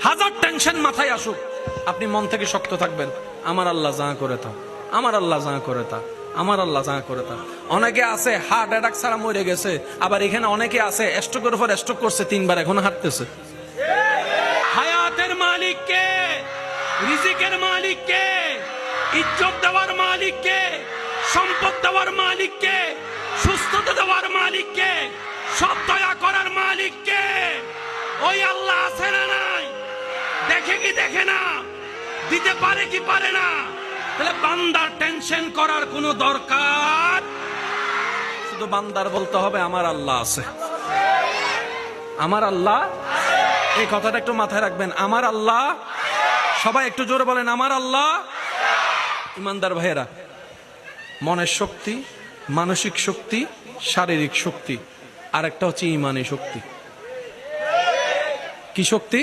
হাজার টেনশন মাথায় আসুক, আপনি মন থেকে শক্ত থাকবেন, আমার আল্লাহ যা করে তা, আমার আল্লাহ যা করে তা, আমার আল্লাহ যা করে তা। অনেকে আছে হার্ট অ্যাটাক ছাড়া মরে গেছে, আবার এখানে অনেকে আছে স্ট্রোকের উপর স্ট্রোক করছে, 3 বার এখন হাঁটতেছে। হায়াতের মালিক কে? রিজিকের মালিক কে? ইজ্জত দেওয়ার মালিক কে? সম্পদ দেওয়ার মালিক কে? সুস্থতা দেওয়ার মালিক কে? সব দয়া করার মালিক কে? ওই আল্লাহ আছে না নাই? দেখে কি দেখে না? দিতে পারে কি পারে না? তাহলে বান্দার টেনশন করার কোনো দরকার, শুধু বান্দার বলতে হবে আমার আল্লাহ আছে, আমার আল্লাহ। এই কথাটা একটু মাথায় রাখবেন, আমার আল্লাহ। সবাই একটু জোরে বলেন আমার আল্লাহ। ইমানদার ভাইয়েরা, মনের শক্তি, মানসিক শক্তি, শারীরিক শক্তি, আর একটা হচ্ছে ইমানি শক্তি। কি শক্তি?